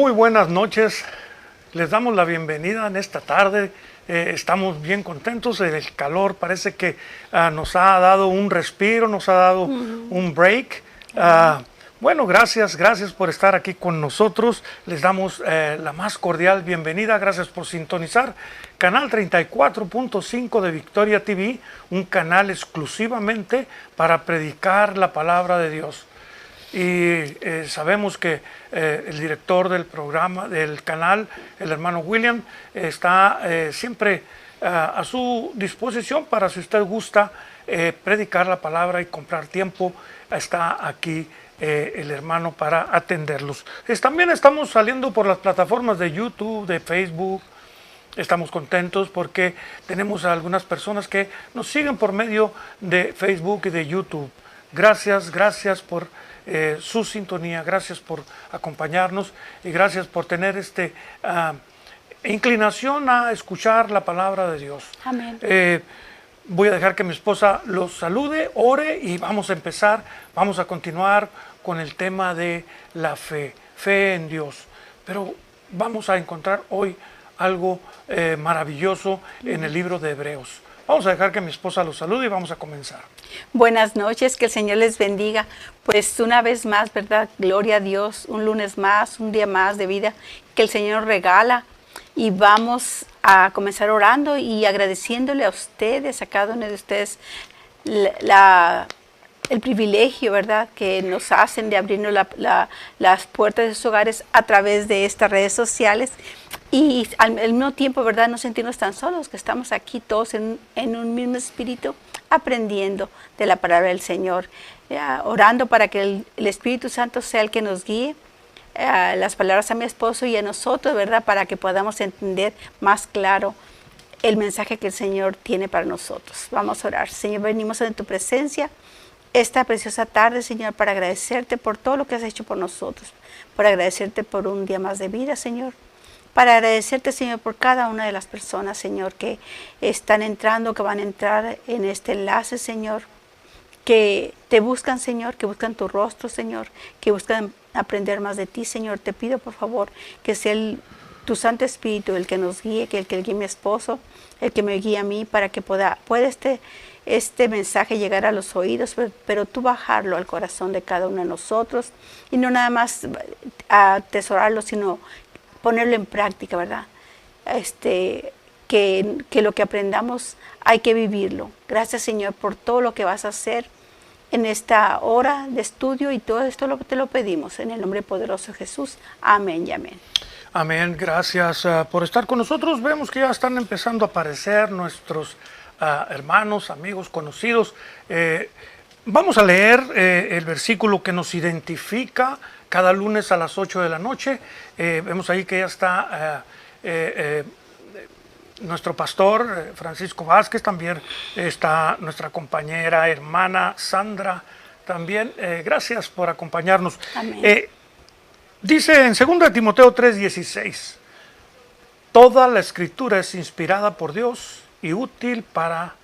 Muy buenas noches, les damos la bienvenida en esta tarde. Estamos bien contentos, el calor parece que nos ha dado un respiro, nos ha dado un break. Bueno, gracias por estar aquí con nosotros. Les damos la más cordial bienvenida. Gracias por sintonizar Canal 34.5 de Victoria TV, un canal exclusivamente para predicar la palabra de Dios. Y sabemos que el director del programa, del canal, el hermano William, está siempre a su disposición para, si usted gusta, predicar la palabra y comprar tiempo. Está aquí el hermano para atenderlos. También estamos saliendo por las plataformas de YouTube, de Facebook. Estamos contentos porque tenemos a algunas personas que nos siguen por medio de Facebook y de YouTube. Gracias por su sintonía, gracias por acompañarnos y gracias por tener inclinación a escuchar la palabra de Dios. Amén. Voy a dejar que mi esposa los salude, ore y vamos a empezar. Vamos a continuar con el tema de la fe en Dios. Pero vamos a encontrar hoy algo maravilloso en el libro de Hebreos. Vamos a dejar que mi esposa los salude y vamos a comenzar. Buenas noches, que el Señor les bendiga. Pues una vez más, ¿verdad? Gloria a Dios, un lunes más, un día más de vida que el Señor nos regala. Y vamos a comenzar orando y agradeciéndole a ustedes, a cada uno de ustedes, el privilegio, ¿verdad?, que nos hacen de abrirnos las puertas de sus hogares a través de estas redes sociales. Y al mismo tiempo, ¿verdad?, no sentirnos tan solos, que estamos aquí todos en un mismo espíritu, aprendiendo de la palabra del Señor, orando para que el Espíritu Santo sea el que nos guíe, las palabras a mi esposo y a nosotros, ¿verdad?, para que podamos entender más claro el mensaje que el Señor tiene para nosotros. Vamos a orar. Señor, venimos en tu presencia esta preciosa tarde, Señor, para agradecerte por todo lo que has hecho por nosotros, por agradecerte por un día más de vida, Señor, para agradecerte, Señor, por cada una de las personas, Señor, que están entrando, que van a entrar en este enlace, Señor, que te buscan, Señor, que buscan tu rostro, Señor, que buscan aprender más de ti, Señor. Te pido, por favor, que sea tu Santo Espíritu el que nos guíe, que el que guíe a mi esposo, el que me guíe a mí, para que pueda este mensaje llegar a los oídos, pero tú bajarlo al corazón de cada uno de nosotros y no nada más atesorarlo, sino ponerlo en práctica, ¿verdad? Que lo que aprendamos hay que vivirlo. Gracias, Señor, por todo lo que vas a hacer en esta hora de estudio, y todo esto te lo pedimos en el nombre poderoso de Jesús. Amén y amén. Amén, gracias por estar con nosotros. Vemos que ya están empezando a aparecer nuestros hermanos, amigos, conocidos. Vamos a leer el versículo que nos identifica cada lunes a las 8 de la noche. Vemos ahí que ya está nuestro pastor Francisco Vázquez, también está nuestra compañera, hermana Sandra, también. Gracias por acompañarnos. Dice en 2 Timoteo 3:16, toda la escritura es inspirada por Dios y útil para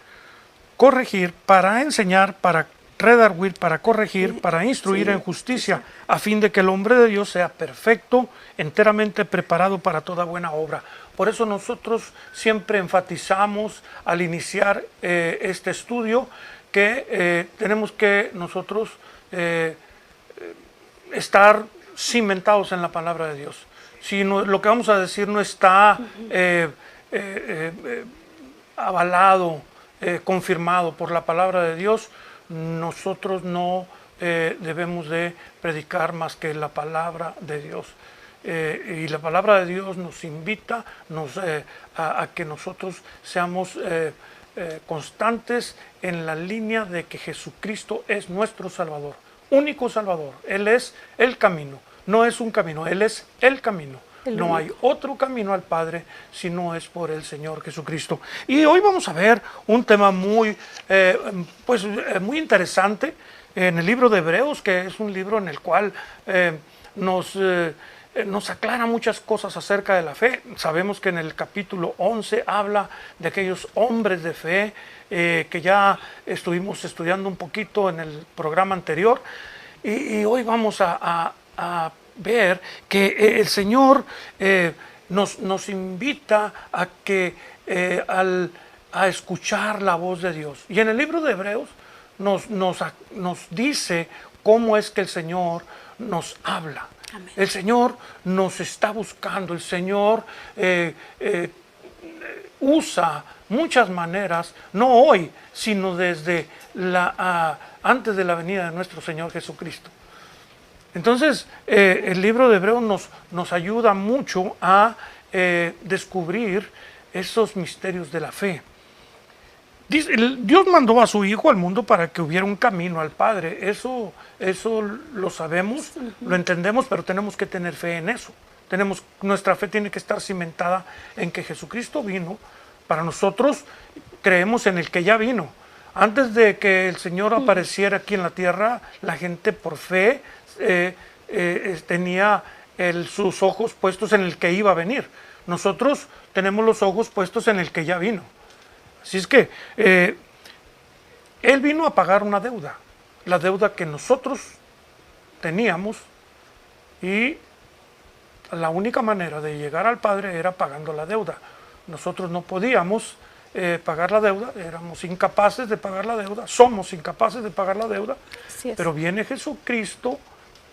corregir, para enseñar, para redarguir, para corregir, para instruir en justicia, a fin de que el hombre de Dios sea perfecto, enteramente preparado para toda buena obra. Por eso nosotros siempre enfatizamos al iniciar este estudio que tenemos que nosotros estar cimentados en la palabra de Dios. Si no, lo que vamos a decir no está avalado, confirmado por la palabra de Dios, nosotros no debemos de predicar más que la palabra de Dios. Y la palabra de Dios nos invita a que nosotros seamos constantes en la línea de que Jesucristo es nuestro Salvador, único Salvador. Él es el camino, no es un camino, Él es el camino. No hay otro camino al Padre si no es por el Señor Jesucristo. Y hoy vamos a ver un tema muy interesante en el libro de Hebreos, que es un libro en el cual nos aclara muchas cosas acerca de la fe. Sabemos que en el capítulo 11 habla de aquellos hombres de fe que ya estuvimos estudiando un poquito en el programa anterior. Y hoy vamos a ver que el Señor nos invita a que a escuchar la voz de Dios. Y en el libro de Hebreos nos dice cómo es que el Señor nos habla. Amén. El Señor nos está buscando, el Señor usa muchas maneras, no hoy, sino desde antes de la venida de nuestro Señor Jesucristo. Entonces, el libro de Hebreos nos ayuda mucho a descubrir esos misterios de la fe. Dios mandó a su Hijo al mundo para que hubiera un camino al Padre. Eso lo sabemos, lo entendemos, pero tenemos que tener fe en eso. Nuestra fe tiene que estar cimentada en que Jesucristo vino. Para nosotros creemos en el que ya vino. Antes de que el Señor apareciera aquí en la tierra, la gente por fe tenía sus ojos puestos en el que iba a venir. Nosotros tenemos los ojos puestos en el que ya vino. Así es que Él vino a pagar una deuda, la deuda que nosotros teníamos, y la única manera de llegar al Padre era pagando la deuda. Nosotros no podíamos pagar la deuda, éramos incapaces de pagar la deuda, somos incapaces de pagar la deuda, pero viene Jesucristo,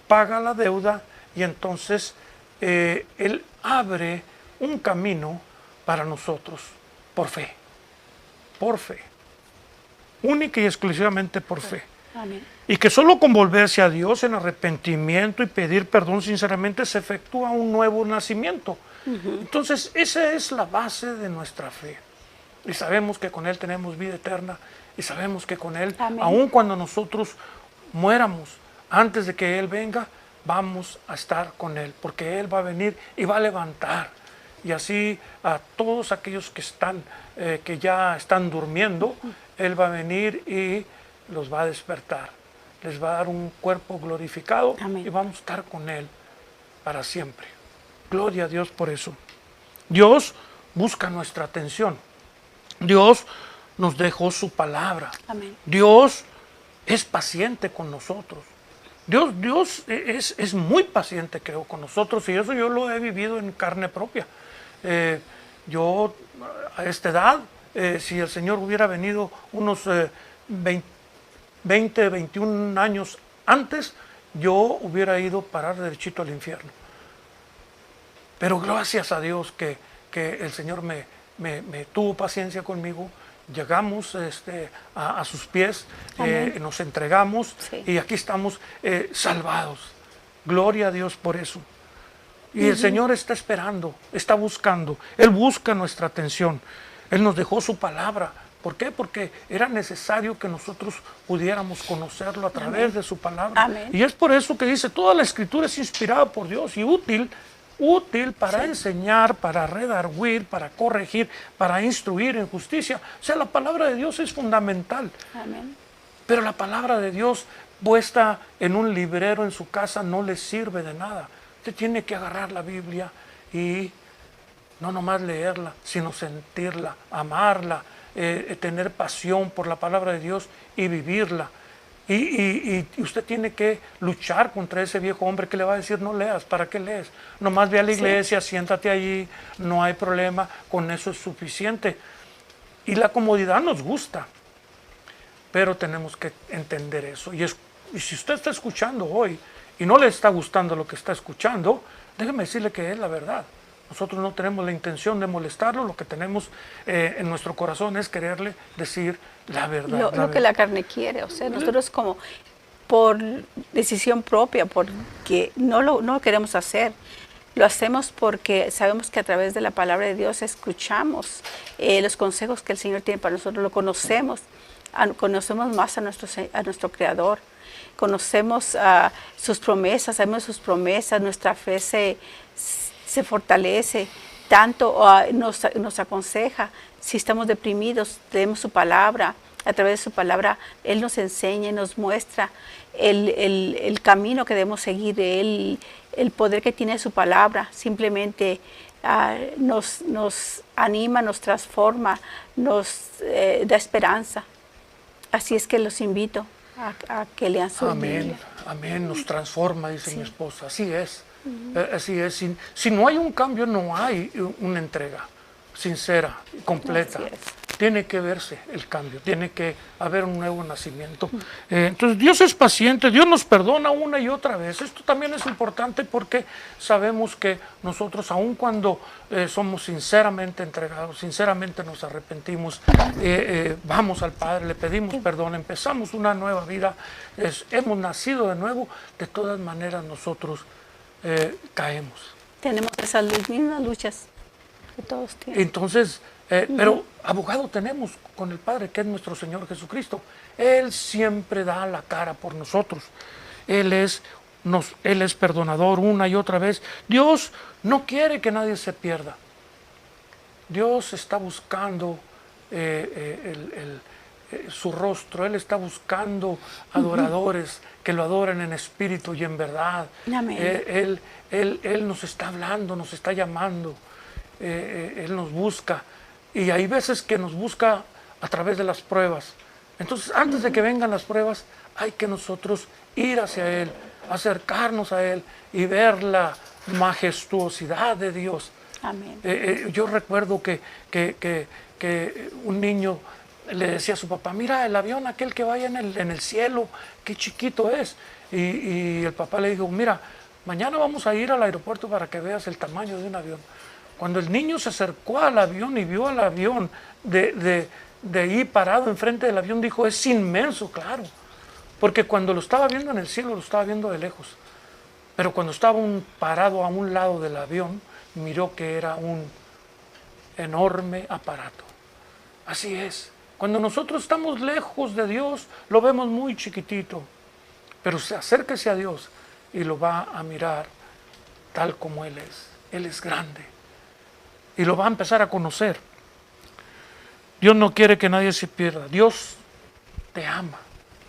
paga la deuda y entonces Él abre un camino para nosotros por fe. Por fe, única y exclusivamente por fe. Amén. Y que solo con volverse a Dios en arrepentimiento y pedir perdón sinceramente se efectúa un nuevo nacimiento. Entonces esa es la base de nuestra fe. Y sabemos que con Él tenemos vida eterna, y sabemos que con Él, amén, aun cuando nosotros muéramos, antes de que Él venga, vamos a estar con Él, porque Él va a venir y va a levantar. Y así a todos aquellos que ya están durmiendo, Él va a venir y los va a despertar. Les va a dar un cuerpo glorificado. Amén. Y vamos a estar con Él para siempre. Gloria a Dios por eso. Dios busca nuestra atención. Dios nos dejó su palabra. Amén. Dios es paciente con nosotros. Dios es muy paciente, creo, con nosotros, y eso yo lo he vivido en carne propia. Yo a esta edad, si el Señor hubiera venido unos 20, 21 años antes, yo hubiera ido parar derechito al infierno. Pero gracias a Dios que el Señor me tuvo paciencia conmigo. Llegamos a sus pies, nos entregamos, sí, y aquí estamos salvados. Gloria a Dios por eso. Y el Señor está esperando, está buscando. Él busca nuestra atención. Él nos dejó su palabra. ¿Por qué? Porque era necesario que nosotros pudiéramos conocerlo a través de su palabra. Amén. Y es por eso que dice, toda la Escritura es inspirada por Dios y útil para enseñar, para redarguir, para corregir, para instruir en justicia. O sea, la palabra de Dios es fundamental. Amén. Pero la palabra de Dios puesta en un librero en su casa no le sirve de nada. Usted tiene que agarrar la Biblia y no nomás leerla, sino sentirla, amarla, tener pasión por la palabra de Dios y vivirla. Y usted tiene que luchar contra ese viejo hombre que le va a decir, no leas, ¿para qué lees? Nomás ve a la iglesia, sí, siéntate allí, no hay problema, con eso es suficiente. Y la comodidad nos gusta, pero tenemos que entender eso. Y si usted está escuchando hoy y no le está gustando lo que está escuchando, déjeme decirle que es la verdad. Nosotros no tenemos la intención de molestarlo, lo que tenemos en nuestro corazón es quererle decir la verdad. Lo que la carne quiere, o sea, nosotros como por decisión propia, porque no lo queremos hacer, lo hacemos porque sabemos que a través de la palabra de Dios escuchamos los consejos que el Señor tiene para nosotros, lo conocemos más a nuestro Creador, conocemos sus promesas, sabemos sus promesas, nuestra fe se fortalece, tanto nos aconseja. Si estamos deprimidos, leemos su palabra, a través de su palabra Él nos enseña y nos muestra el camino que debemos seguir, el poder que tiene su palabra. Simplemente nos anima, nos transforma, nos da esperanza. Así es que los invito a que lean su Biblia. Amén, nos transforma, dice mi esposa, así es. Así es, si no hay un cambio, no hay una entrega sincera, completa. Así es. Tiene que verse el cambio, tiene que haber un nuevo nacimiento. Entonces Dios es paciente, Dios nos perdona una y otra vez. Esto también es importante porque sabemos que nosotros, aun cuando somos sinceramente entregados, sinceramente nos arrepentimos, vamos al Padre, le pedimos perdón, empezamos una nueva vida, hemos nacido de nuevo, de todas maneras nosotros caemos. Tenemos esas mismas luchas que todos tienen. Entonces, pero abogado tenemos con el Padre, que es nuestro Señor Jesucristo. Él siempre da la cara por nosotros. Él es perdonador una y otra vez. Dios no quiere que nadie se pierda. Dios está buscando su rostro. Él está buscando adoradores que lo adoren en espíritu y en verdad. Amén. Él nos está hablando, nos está llamando. Él nos busca. Y hay veces que nos busca a través de las pruebas. Entonces, antes de que vengan las pruebas, hay que nosotros ir hacia Él, acercarnos a Él y ver la majestuosidad de Dios. Amén. Yo recuerdo que un niño le decía a su papá, mira el avión aquel que vaya en el cielo, qué chiquito es. Y el papá le dijo, mira, mañana vamos a ir al aeropuerto para que veas el tamaño de un avión. Cuando el niño se acercó al avión y vio al avión de ahí parado enfrente del avión, dijo, es inmenso, claro. Porque cuando lo estaba viendo en el cielo, lo estaba viendo de lejos. Pero cuando estaba parado a un lado del avión, miró que era un enorme aparato. Así es. Cuando nosotros estamos lejos de Dios, lo vemos muy chiquitito. Pero acérquese a Dios y lo va a mirar tal como Él es. Él es grande. Y lo va a empezar a conocer. Dios no quiere que nadie se pierda. Dios te ama.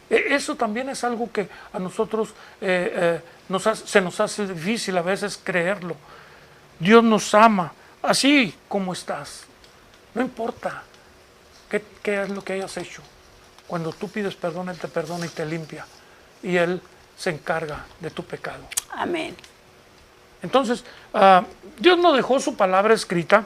Eso también es algo que a nosotros se nos hace difícil a veces creerlo. Dios nos ama así como estás. No importa qué es lo que hayas hecho. Cuando tú pides perdón, Él te perdona y te limpia. Y Él se encarga de tu pecado. Amén. Entonces, Dios nos dejó su palabra escrita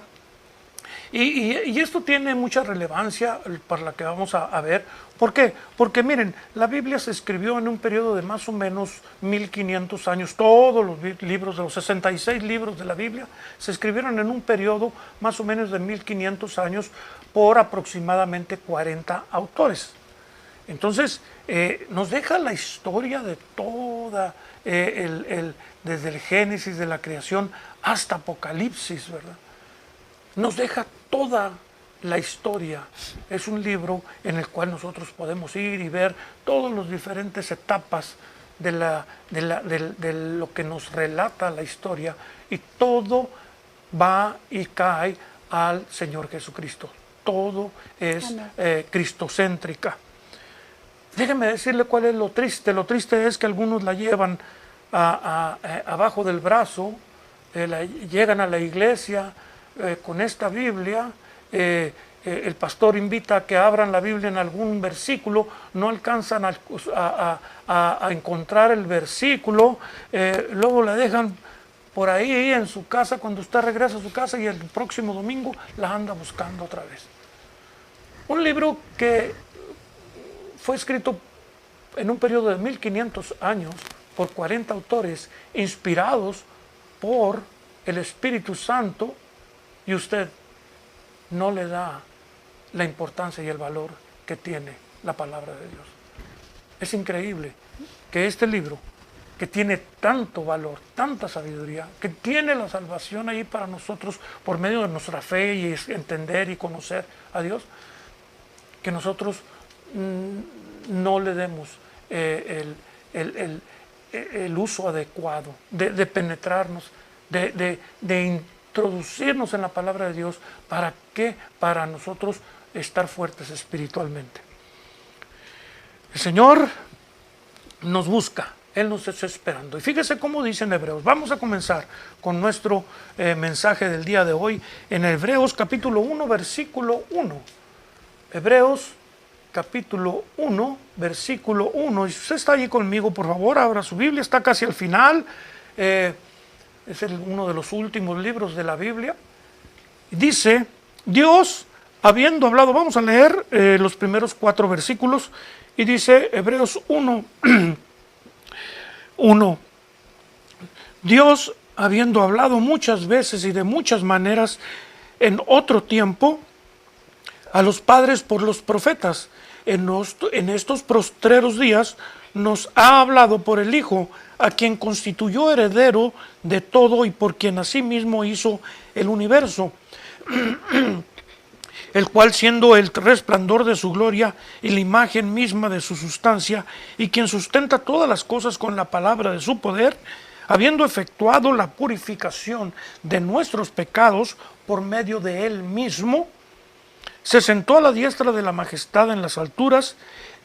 y esto tiene mucha relevancia para la que vamos a ver. ¿Por qué? Porque miren, la Biblia se escribió en un periodo de más o menos 1500 años. Todos los libros, de los 66 libros de la Biblia, se escribieron en un periodo más o menos de 1500 años por aproximadamente 40 autores. Entonces, nos deja la historia de toda, desde el Génesis de la creación hasta Apocalipsis, ¿verdad? Nos deja toda la historia. Es un libro en el cual nosotros podemos ir y ver todas las diferentes etapas de lo que nos relata la historia, y todo va y cae al Señor Jesucristo. Todo es cristocéntrica. Déjeme decirle cuál es lo triste. Lo triste es que algunos la llevan abajo del brazo, llegan a la iglesia con esta Biblia, el pastor invita a que abran la Biblia en algún versículo, no alcanzan a encontrar el versículo, luego la dejan por ahí en su casa cuando usted regresa a su casa, y el próximo domingo la anda buscando otra vez. Un libro que fue escrito en un periodo de 1500 años por 40 autores inspirados por el Espíritu Santo, y usted no le da la importancia y el valor que tiene la palabra de Dios. Es increíble que este libro, que tiene tanto valor, tanta sabiduría, que tiene la salvación ahí para nosotros por medio de nuestra fe y entender y conocer a Dios, que nosotros no le demos el uso adecuado de penetrarnos, de introducirnos en la palabra de Dios. ¿Para qué? Para nosotros estar fuertes espiritualmente. El Señor nos busca, Él nos está esperando. Y fíjese cómo dice en Hebreos. Vamos a comenzar con nuestro mensaje del día de hoy en Hebreos capítulo 1, versículo 1. Hebreos capítulo 1, versículo 1. Y si usted está allí conmigo, por favor, abra su Biblia, está casi al final. es uno de los últimos libros de la Biblia. Dice, Dios, habiendo hablado, vamos a leer los primeros 4 versículos, y dice Hebreos 1, 1. Dios, habiendo hablado muchas veces y de muchas maneras en otro tiempo a los padres por los profetas, en estos postreros días nos ha hablado por el Hijo, a quien constituyó heredero de todo y por quien asimismo hizo el universo, el cual, siendo el resplandor de su gloria y la imagen misma de su sustancia, y quien sustenta todas las cosas con la palabra de su poder, habiendo efectuado la purificación de nuestros pecados por medio de él mismo, se sentó a la diestra de la majestad en las alturas,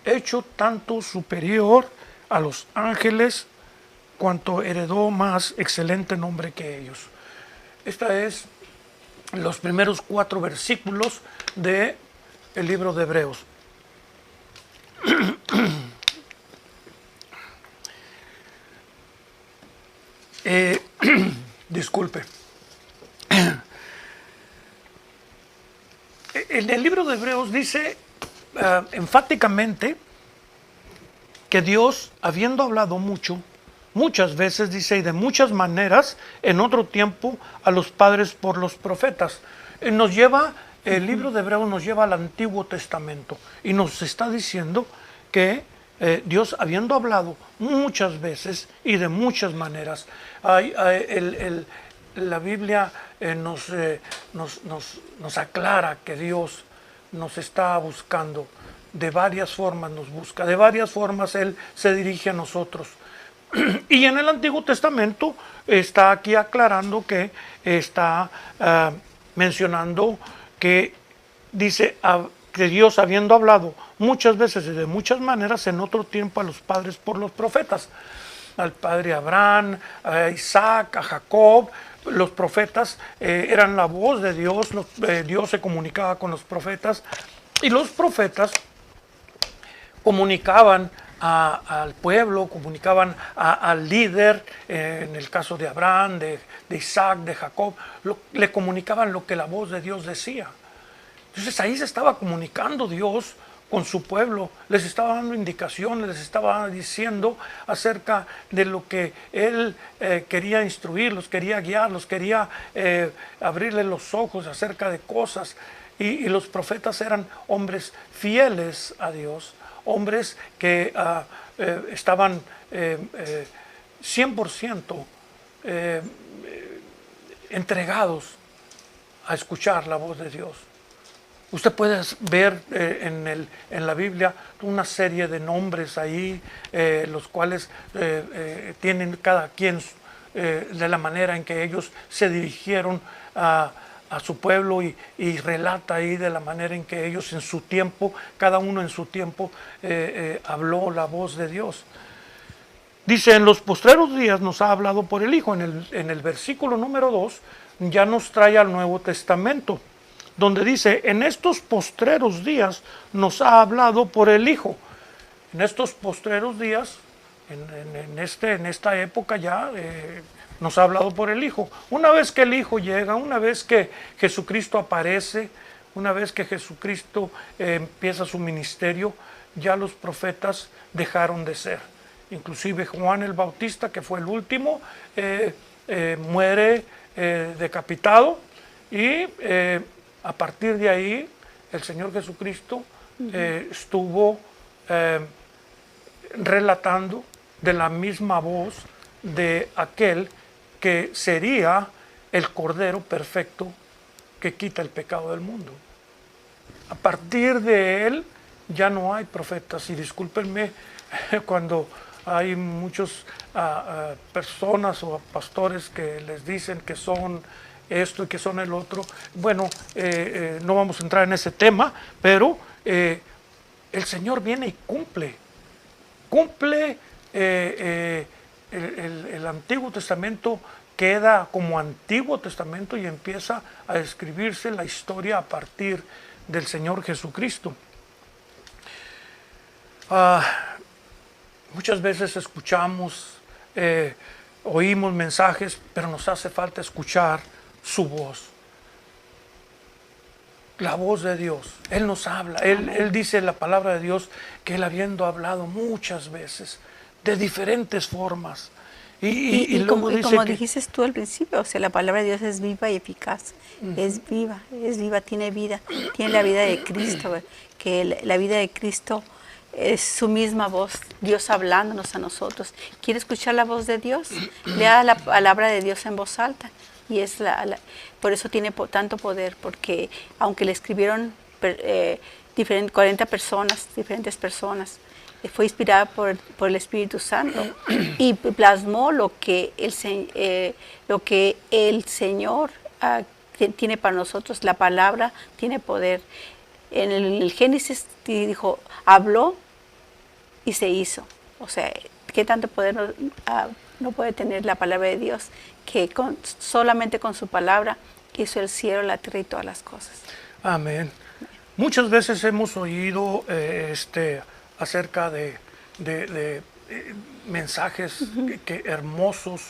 hecho tanto superior a los ángeles, cuanto heredó más excelente nombre que ellos. Esta es los primeros 4 versículos del libro de Hebreos. Disculpe. En el libro de Hebreos dice enfáticamente que Dios, habiendo hablado muchas veces, dice, y de muchas maneras, en otro tiempo, a los padres por los profetas. El libro de Hebreos nos lleva al Antiguo Testamento y nos está diciendo que Dios, habiendo hablado muchas veces y de muchas maneras, la Biblia nos aclara que Dios nos está buscando. De varias formas nos busca, de varias formas Él se dirige a nosotros. Y en el Antiguo Testamento está aquí aclarando que está mencionando que dice que Dios, habiendo hablado muchas veces y de muchas maneras en otro tiempo a los padres por los profetas, al padre Abraham, a Isaac, a Jacob. Los profetas eran la voz de Dios, Dios se comunicaba con los profetas, y los profetas comunicaban al pueblo, comunicaban al líder, en el caso de Abraham, de Isaac, de Jacob, le comunicaban lo que la voz de Dios decía. Entonces ahí se estaba comunicando Dios con su pueblo, les estaba dando indicaciones, les estaba diciendo acerca de lo que Él quería instruirlos, quería guiarlos, quería abrirles los ojos acerca de cosas. Y los profetas eran hombres fieles a Dios, hombres que estaban 100% entregados a escuchar la voz de Dios. Usted puede ver en la Biblia una serie de nombres ahí, los cuales tienen cada quien de la manera en que ellos se dirigieron a su pueblo, y relata ahí de la manera en que ellos en su tiempo, cada uno en su tiempo, habló la voz de Dios. Dice, en los postreros días nos ha hablado por el Hijo. En el versículo número 2 ya nos trae al Nuevo Testamento, donde dice, en estos postreros días nos ha hablado por el Hijo. En estos postreros días, en esta época ya nos ha hablado por el Hijo. Una vez que el Hijo llega, una vez que Jesucristo aparece, una vez que Jesucristo empieza su ministerio, ya los profetas dejaron de ser. Inclusive Juan el Bautista, que fue el último, muere decapitado, y a partir de ahí el Señor Jesucristo estuvo relatando de la misma voz de aquel que sería el Cordero perfecto que quita el pecado del mundo. A partir de él ya no hay profetas, y discúlpenme cuando hay muchas personas o pastores que les dicen que son esto y que son el otro. Bueno, no vamos a entrar en ese tema, pero el Señor viene y cumple el Antiguo Testamento queda como Antiguo Testamento y empieza a escribirse la historia a partir del Señor Jesucristo. Muchas veces escuchamos oímos mensajes, pero nos hace falta escuchar su voz. La voz de Dios. Él nos habla. Él dice en la palabra de Dios que Él, habiendo hablado muchas veces, de diferentes formas. Y luego como, dice como que, dijiste tú al principio, o sea, la palabra de Dios es viva y eficaz. Es viva, tiene vida. Tiene la vida de Cristo, ¿verdad? Que la vida de Cristo es su misma voz, Dios hablándonos a nosotros. ¿Quiere escuchar la voz de Dios? Lea la palabra de Dios en voz alta. Y es por eso tiene tanto poder, porque aunque le escribieron 40 personas, diferentes personas, fue inspirada por el Espíritu Santo y plasmó lo que el Señor tiene para nosotros. La palabra tiene poder. En el Génesis dijo, habló y se hizo. O sea, ¿qué tanto poder no puede tener la palabra de Dios? Que solamente con su palabra hizo el cielo, la tierra y todas las cosas. amén. Muchas veces hemos oído acerca de mensajes hermosos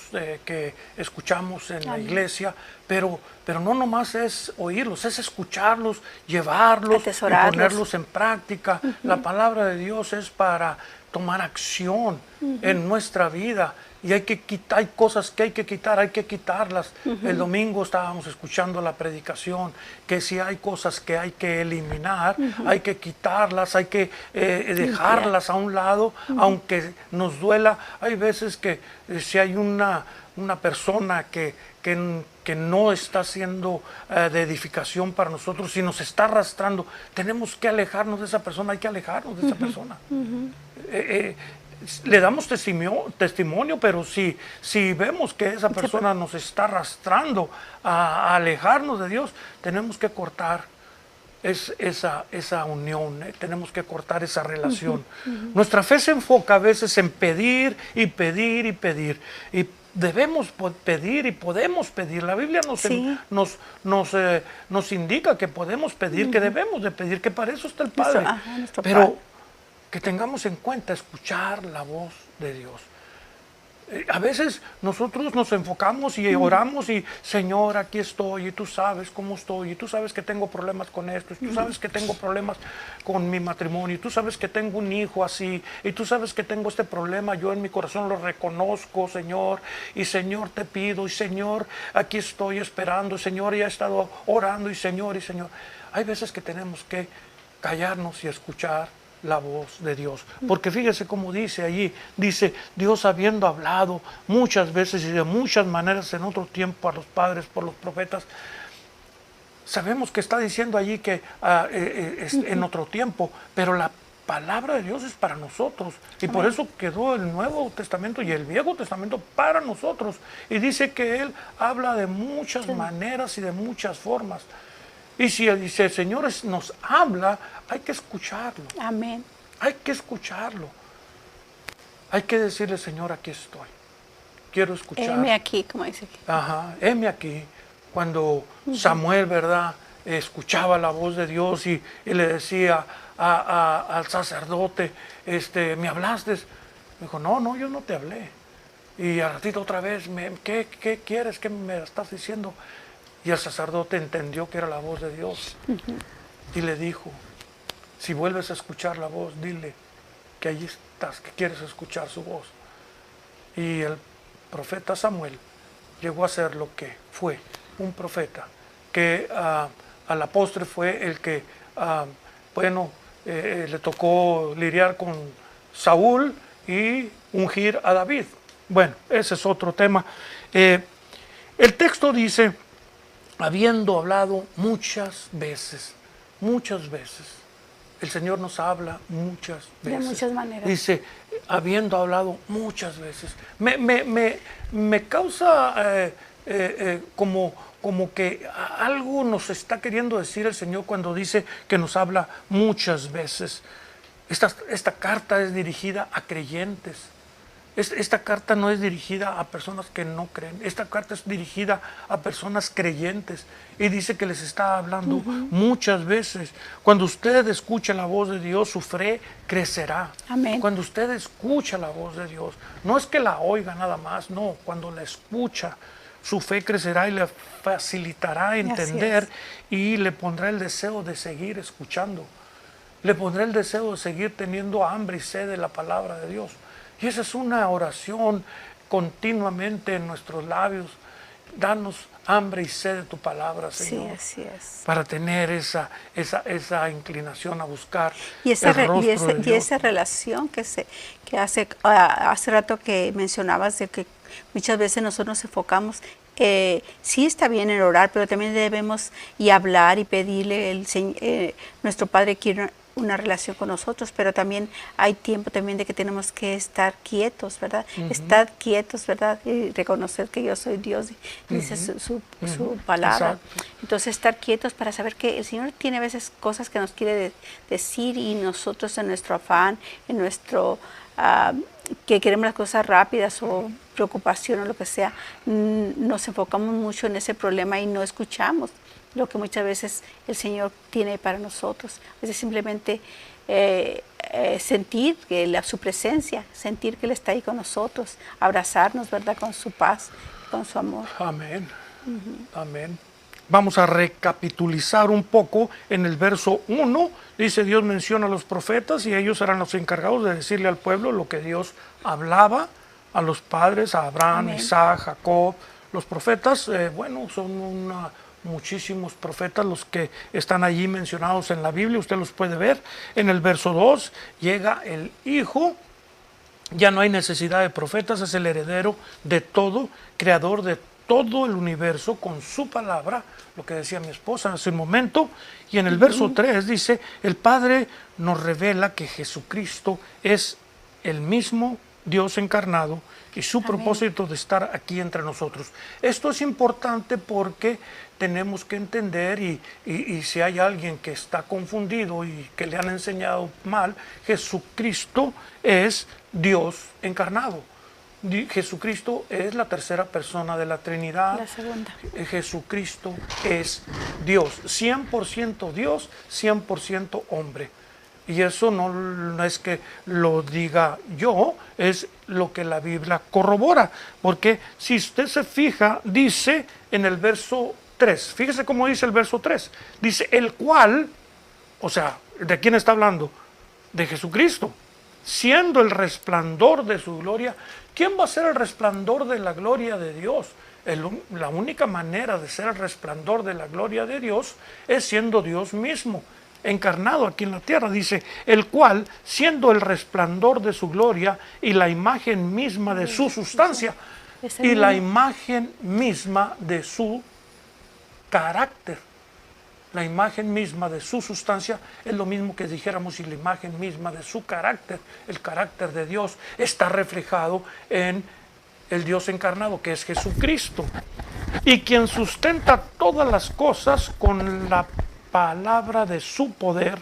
que escuchamos en la iglesia, pero no nomás es oírlos, es escucharlos, llevarlos y ponerlos en práctica. La palabra de Dios es para tomar acción en nuestra vida. Y hay cosas que hay que quitar, hay que quitarlas. El domingo estábamos escuchando la predicación, que si hay cosas que hay que eliminar, hay que quitarlas, hay que dejarlas a un lado, aunque nos duela. Hay veces que si hay una persona que no está siendo de edificación para nosotros, si nos está arrastrando, tenemos que alejarnos de esa persona, hay que alejarnos de esa persona. Le damos testimonio, pero si vemos que esa persona nos está arrastrando a alejarnos de Dios, tenemos que cortar esa unión, tenemos que cortar esa relación. Nuestra fe se enfoca a veces en pedir y pedir y pedir. Y debemos pedir y podemos pedir. La Biblia nos indica que podemos pedir, que debemos de pedir, que para eso está el Padre. Pero que tengamos en cuenta escuchar la voz de Dios. A veces nosotros nos enfocamos y oramos y Señor, aquí estoy y tú sabes cómo estoy y tú sabes que tengo problemas con esto y tú sabes que tengo problemas con mi matrimonio y tú sabes que tengo un hijo así y tú sabes que tengo este problema, yo en mi corazón lo reconozco, Señor, y Señor te pido y Señor, aquí estoy esperando, Señor, ya he estado orando y Señor. Hay veces que tenemos que callarnos y escuchar la voz de Dios, porque fíjese cómo dice allí, dice Dios habiendo hablado muchas veces y de muchas maneras en otro tiempo a los padres por los profetas. Sabemos que está diciendo allí que en otro tiempo, pero la palabra de Dios es para nosotros y por eso quedó el Nuevo Testamento y el Viejo Testamento para nosotros, y dice que Él habla de muchas maneras y de muchas formas. Y si el Señor nos habla, hay que escucharlo. Amén. Hay que escucharlo. Hay que decirle, Señor, aquí estoy. Quiero escuchar. Heme aquí, como dice aquí. Ajá, heme aquí. Cuando Samuel, ¿verdad?, escuchaba la voz de Dios y le decía al sacerdote, ¿me hablaste? Me dijo, no, yo no te hablé. Y al ratito otra vez, ¿qué quieres? ¿Qué me estás diciendo? Y el sacerdote entendió que era la voz de Dios y le dijo, si vuelves a escuchar la voz, dile que allí estás, que quieres escuchar su voz. Y el profeta Samuel llegó a ser lo que fue, un profeta, que a la postre fue el que, le tocó lidiar con Saúl y ungir a David. Bueno, ese es otro tema. El texto dice, habiendo hablado muchas veces, el Señor nos habla muchas veces. De muchas maneras. Dice, habiendo hablado muchas veces. Me causa como que algo nos está queriendo decir el Señor cuando dice que nos habla muchas veces. Esta carta es dirigida a creyentes. Esta carta no es dirigida a personas que no creen. Esta carta es dirigida a personas creyentes. Y dice que les está hablando muchas veces. Cuando usted escucha la voz de Dios, su fe crecerá. Amén. Cuando usted escucha la voz de Dios, no es que la oiga nada más, no. Cuando la escucha, su fe crecerá y le facilitará entender y le pondrá el deseo de seguir escuchando. Le pondrá el deseo de seguir teniendo hambre y sed de la palabra de Dios. Y esa es una oración continuamente en nuestros labios. Danos hambre y sed de tu palabra, Señor. Sí, así es. Para tener esa inclinación a buscar Y esa, el rostro de Dios. y esa relación que hace rato que mencionabas de que muchas veces nosotros nos enfocamos, sí está bien en orar, pero también debemos y hablar y pedirle, nuestro Padre quiere una relación con nosotros, pero también hay tiempo también de que tenemos que estar quietos, ¿verdad? Estar quietos, ¿verdad? Y reconocer que yo soy Dios, dice su palabra. Exacto. Entonces estar quietos para saber que el Señor tiene a veces cosas que nos quiere decir y nosotros en nuestro afán, en nuestro que queremos las cosas rápidas o preocupación o lo que sea, nos enfocamos mucho en ese problema y no escuchamos lo que muchas veces el Señor tiene para nosotros. Es simplemente sentir que su presencia, sentir que Él está ahí con nosotros, abrazarnos, ¿verdad? Con su paz, con su amor. Amén. Amén. Vamos a recapitulizar un poco en el verso 1. Dice, Dios menciona a los profetas y ellos eran los encargados de decirle al pueblo lo que Dios hablaba a los padres, a Abraham, Amén. Isaac, Jacob. Los profetas, son muchísimos profetas los que están allí mencionados en la Biblia. Usted los puede ver. En el verso 2 llega el Hijo. Ya no hay necesidad de profetas, es el heredero de todo, creador de todo el universo con su palabra, lo que decía mi esposa hace un momento. Y en el verso 3 dice, el Padre nos revela que Jesucristo es el mismo Dios encarnado y su propósito de estar aquí entre nosotros. Esto es importante porque tenemos que entender y si hay alguien que está confundido y que le han enseñado mal, Jesucristo es Dios encarnado. Jesucristo es la tercera persona de la Trinidad. La segunda. Jesucristo es Dios, 100% Dios, 100% hombre. Y eso no es que lo diga yo, es lo que la Biblia corrobora. Porque si usted se fija, dice en el verso 3, fíjese cómo dice el verso 3, dice el cual, o sea, ¿de quién está hablando? De Jesucristo, siendo el resplandor de su gloria. ¿Quién va a ser el resplandor de la gloria de Dios? La única manera de ser el resplandor de la gloria de Dios es siendo Dios mismo, encarnado aquí en la tierra. Dice, el cual, siendo el resplandor de su gloria y la imagen misma de su sustancia, y la imagen misma de su carácter. La imagen misma de su sustancia es lo mismo que dijéramos, y la imagen misma de su carácter, el carácter de Dios, está reflejado en el Dios encarnado, que es Jesucristo, y quien sustenta todas las cosas con la palabra de su poder,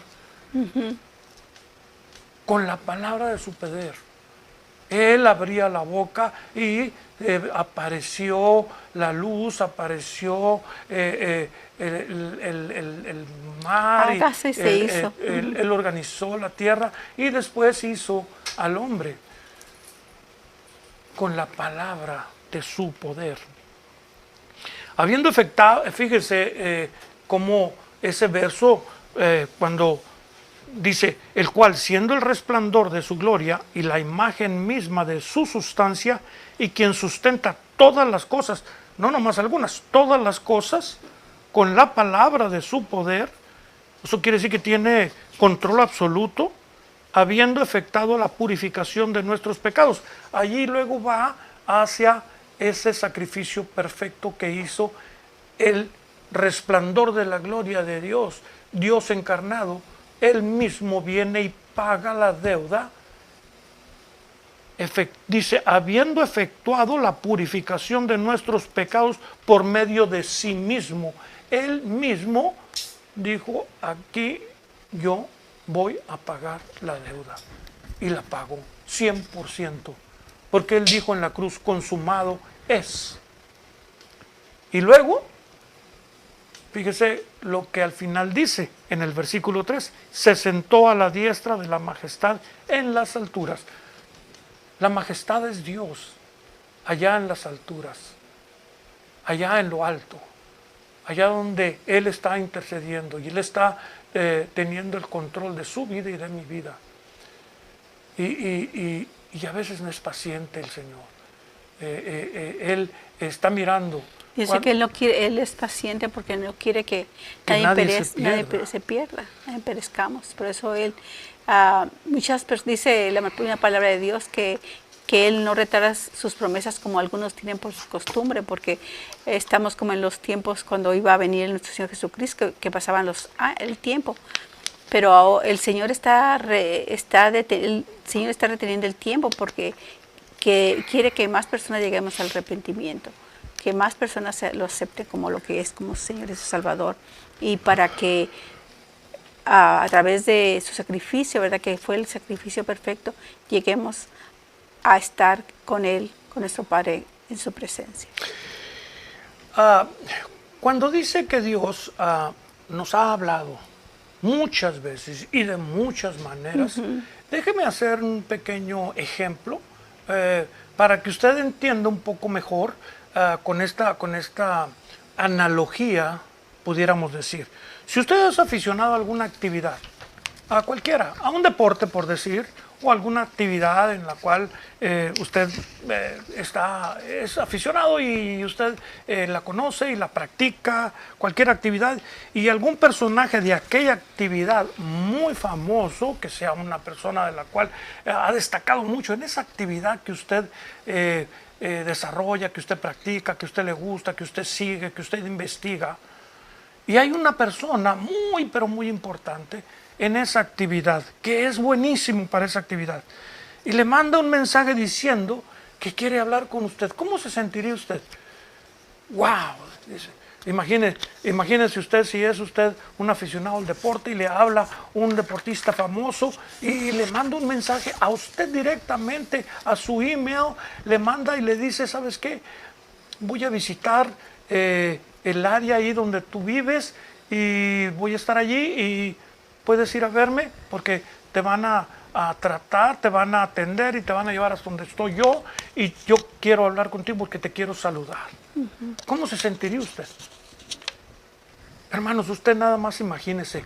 con la palabra de su poder. Él abría la boca y apareció la luz, apareció el mar, Hágase, se hizo. Él organizó la tierra y después hizo al hombre con la palabra de su poder. Habiendo efectuado, fíjese cómo ese verso, cuando dice, el cual siendo el resplandor de su gloria y la imagen misma de su sustancia, y quien sustenta todas las cosas, no nomás algunas, todas las cosas, con la palabra de su poder. Eso quiere decir que tiene control absoluto, habiendo efectuado la purificación de nuestros pecados. Allí luego va hacia ese sacrificio perfecto que hizo el resplandor de la gloria de Dios, Dios encarnado. Él mismo viene y paga la deuda. Dice, habiendo efectuado la purificación de nuestros pecados por medio de sí mismo. Él mismo dijo, aquí yo voy a pagar la deuda. Y la pagó 100%. porque Él dijo en la cruz, consumado es. Y luego, fíjese lo que al final dice en el versículo 3, se sentó a la diestra de la majestad en las alturas. La majestad es Dios, allá en las alturas, allá en lo alto, allá donde Él está intercediendo y Él está teniendo el control de su vida y de mi vida. Y a veces no es paciente el Señor. Él está mirando. Dice que Él no quiere, Él es paciente porque no quiere que nadie se pierda, nadie perezcamos. Por eso Él, muchas personas, dice la primera palabra de Dios que Él no retarda sus promesas como algunos tienen por su costumbre, porque estamos como en los tiempos cuando iba a venir nuestro Señor Jesucristo, que pasaban el tiempo. Pero el Señor está reteniendo el tiempo porque quiere que más personas lleguemos al arrepentimiento, que más personas lo acepten como lo que es, como Señor y su Salvador, y para que a través de su sacrificio, ¿verdad? Que fue el sacrificio perfecto, lleguemos a estar con Él, con nuestro Padre, en su presencia. Cuando dice que Dios nos ha hablado muchas veces y de muchas maneras, déjeme hacer un pequeño ejemplo para que usted entienda un poco mejor con esta analogía, pudiéramos decir. Si usted es aficionado a alguna actividad, a cualquiera, a un deporte por decir, o alguna actividad en la cual usted es aficionado y usted la conoce y la practica, cualquier actividad, y algún personaje de aquella actividad muy famoso, que sea una persona de la cual ha destacado mucho en esa actividad que usted desarrolla, que usted practica, que usted le gusta, que usted sigue, que usted investiga, y hay una persona muy, pero muy importante en esa actividad, que es buenísimo para esa actividad, y le manda un mensaje diciendo que quiere hablar con usted. ¿Cómo se sentiría usted? ¡Wow! Dice, imagínese usted si es usted un aficionado al deporte y le habla un deportista famoso y le manda un mensaje a usted directamente, a su email, le manda y le dice, ¿sabes qué? Voy a visitar el área ahí donde tú vives y voy a estar allí y puedes ir a verme porque te van a tratar, te van a atender y te van a llevar hasta donde estoy yo y yo quiero hablar contigo porque te quiero saludar. ¿Cómo se sentiría usted? Hermanos, usted nada más imagínese,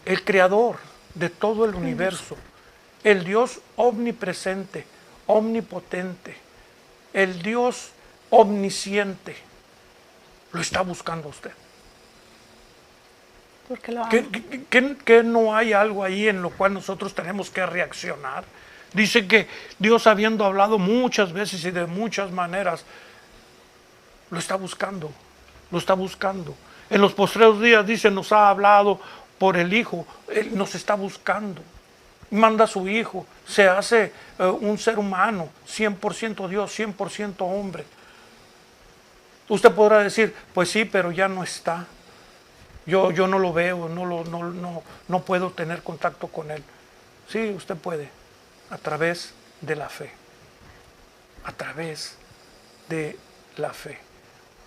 el creador de todo el universo, el Dios omnipresente, omnipotente, el Dios omnisciente, lo está buscando a usted. ¿Que no hay algo ahí en lo cual nosotros tenemos que reaccionar? Dice que Dios, habiendo hablado muchas veces y de muchas maneras, lo está buscando, lo está buscando. En los postreros días, dice, nos ha hablado por el Hijo, Él nos está buscando. Manda a su Hijo, se hace un ser humano, 100% Dios, 100% hombre. Usted podrá decir, pues sí, pero ya no está. Yo no lo veo, no puedo tener contacto con Él. Sí, usted puede, a través de la fe. A través de la fe.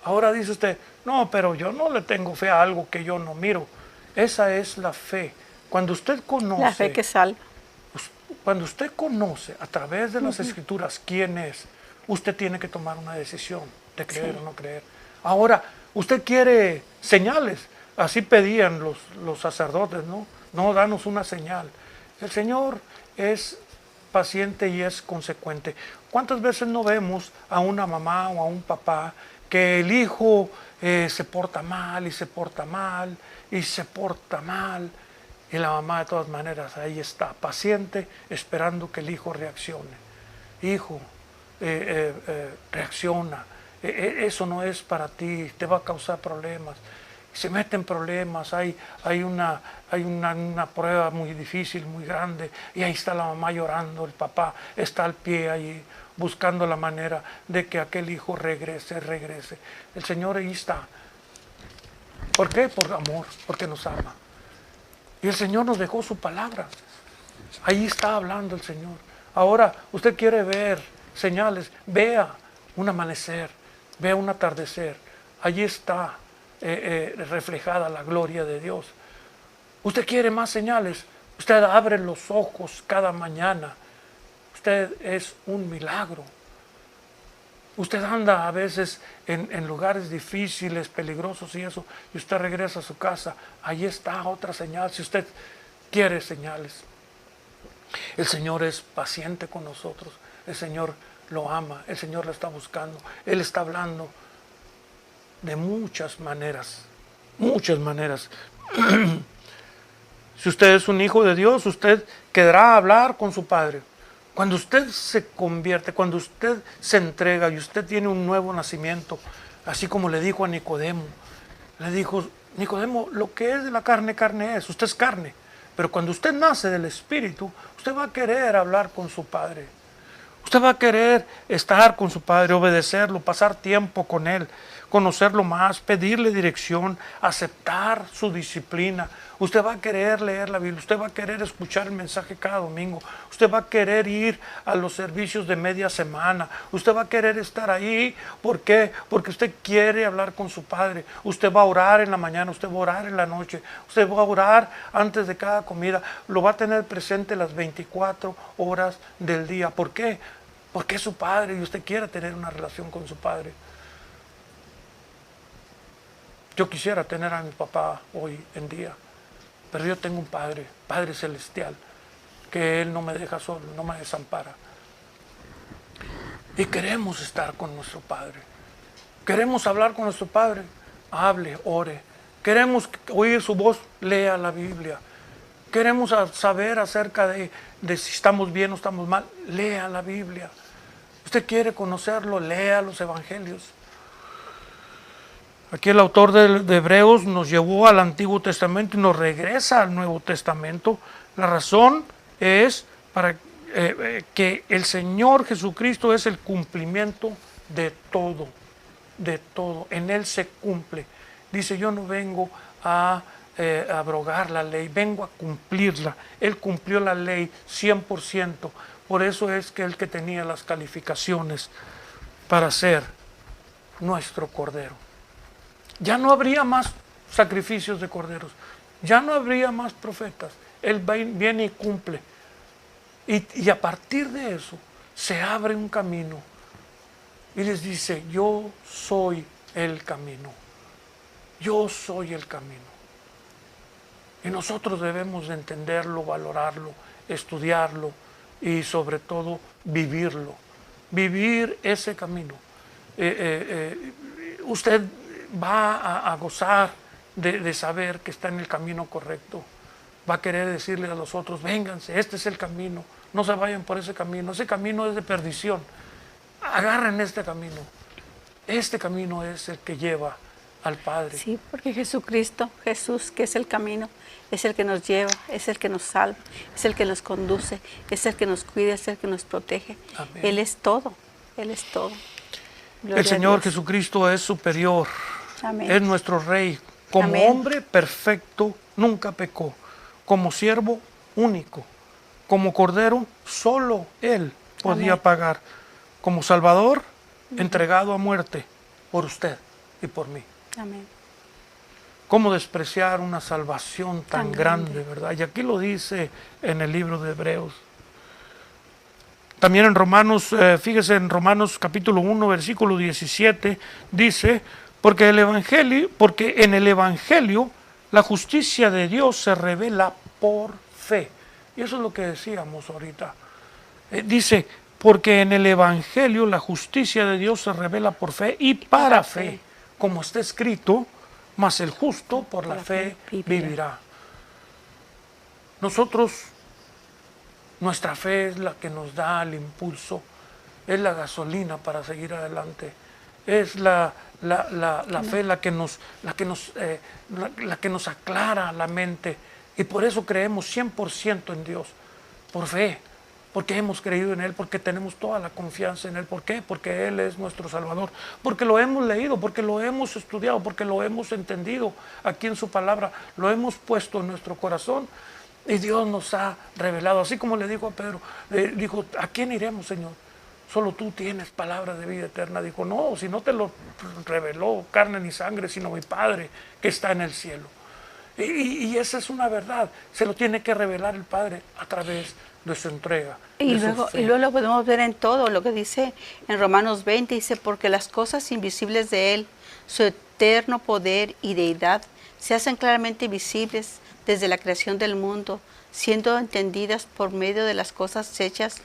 Ahora dice usted, no, pero yo no le tengo fe a algo que yo no miro. Esa es la fe. Cuando usted conoce... La fe que salva. Cuando usted conoce a través de las Escrituras quién es, usted tiene que tomar una decisión de creer o no creer. Ahora, usted quiere señales. Así pedían los sacerdotes, ¿no? No, danos una señal. El Señor es paciente y es consecuente. ¿Cuántas veces no vemos a una mamá o a un papá que el hijo se porta mal y se porta mal y se porta mal? Y la mamá de todas maneras ahí está, paciente, esperando que el hijo reaccione. Hijo, reacciona. Eso no es para ti, te va a causar problemas. Se meten problemas, hay una prueba muy difícil, muy grande, y ahí está la mamá llorando, el papá está al pie ahí, buscando la manera de que aquel hijo regrese. El Señor ahí está. ¿Por qué? Por amor, porque nos ama. Y el Señor nos dejó su palabra. Ahí está hablando el Señor. Ahora, usted quiere ver señales. Vea un amanecer, vea un atardecer. Allí está reflejada la gloria de Dios. Usted quiere más señales. Usted abre los ojos cada mañana. Usted es un milagro. Usted anda a veces en lugares difíciles, peligrosos y eso, y usted regresa a su casa. Ahí está otra señal, si usted quiere señales. El Señor es paciente con nosotros. El Señor lo ama. El Señor lo está buscando. Él está hablando de muchas maneras. Muchas maneras. Si usted es un hijo de Dios, usted querrá hablar con su Padre. Cuando usted se convierte, cuando usted se entrega y usted tiene un nuevo nacimiento, así como le dijo a Nicodemo, le dijo, Nicodemo, lo que es de la carne, carne es, usted es carne, pero cuando usted nace del Espíritu, usted va a querer hablar con su Padre. Usted va a querer estar con su Padre, obedecerlo, pasar tiempo con Él, conocerlo más, pedirle dirección, aceptar su disciplina. Usted va a querer leer la Biblia, usted va a querer escuchar el mensaje cada domingo, usted va a querer ir a los servicios de media semana, usted va a querer estar ahí. ¿Por qué? Porque usted quiere hablar con su Padre. Usted va a orar en la mañana, usted va a orar en la noche, usted va a orar antes de cada comida, lo va a tener presente las 24 horas del día. ¿Por qué? Porque es su Padre y usted quiere tener una relación con su Padre. Yo quisiera tener a mi papá hoy en día, pero yo tengo un Padre, Padre Celestial, que Él no me deja solo, no me desampara. Y queremos estar con nuestro Padre. Queremos hablar con nuestro Padre, hable, ore. Queremos oír su voz, lea la Biblia. Queremos saber acerca de si estamos bien o estamos mal, lea la Biblia. Usted quiere conocerlo, lea los evangelios. Aquí el autor de Hebreos nos llevó al Antiguo Testamento y nos regresa al Nuevo Testamento. La razón es para que el Señor Jesucristo es el cumplimiento de todo, de todo. En Él se cumple. Dice, yo no vengo a abrogar la ley, vengo a cumplirla. Él cumplió la ley 100%. Por eso es que Él que tenía las calificaciones para ser nuestro Cordero. Ya no habría más sacrificios de corderos, ya no habría más profetas. Él viene y cumple. Y a partir de eso se abre un camino y les dice, yo soy el camino, yo soy el camino. Y nosotros debemos de entenderlo, valorarlo, estudiarlo y sobre todo vivirlo, vivir ese camino. Usted va a gozar de saber que está en el camino correcto. Va a querer decirle a los otros, vénganse, este es el camino, no se vayan por ese camino es de perdición. Agarren este camino es el que lleva al Padre. Sí, porque Jesucristo, Jesús, que es el camino, es el que nos lleva, es el que nos salva, es el que nos conduce, es el que nos cuida, es el que nos protege. Amén. Él es todo, Él es todo. Gloria el Señor Jesucristo es superior. Amén. Es nuestro Rey. Como Amén. hombre perfecto, nunca pecó. Como siervo, único. Como Cordero, solo Él podía Amén. pagar. Como Salvador, entregado a muerte por usted y por mí. Amén. ¿Cómo despreciar una salvación tan grande, verdad? Y aquí lo dice en el libro de Hebreos. También en Romanos, fíjese en Romanos capítulo 1, versículo 17, dice, porque en el Evangelio la justicia de Dios se revela por fe. Y eso es lo que decíamos ahorita. Dice, porque en el Evangelio la justicia de Dios se revela por fe y para fe, como está escrito, mas el justo por la fe vivirá. Nosotros, nuestra fe es la que nos da el impulso, es la gasolina para seguir adelante, es la fe la que nos aclara la mente, y por eso creemos 100% en Dios, por fe, porque hemos creído en Él, porque tenemos toda la confianza en Él. ¿Por qué? Porque Él es nuestro Salvador, porque lo hemos leído, porque lo hemos estudiado, porque lo hemos entendido aquí en su palabra, lo hemos puesto en nuestro corazón y Dios nos ha revelado, así como le dijo a Pedro, dijo, ¿a quién iremos, Señor? solo tú tienes palabra de vida eterna. Dijo, no, si no te lo reveló carne ni sangre, sino mi Padre que está en el cielo. Y esa es una verdad, se lo tiene que revelar el Padre a través de su entrega. Y luego lo podemos ver en todo, lo que dice en Romanos 20, dice, porque las cosas invisibles de Él, su eterno poder y deidad, se hacen claramente visibles desde la creación del mundo, siendo entendidas por medio de las cosas hechas,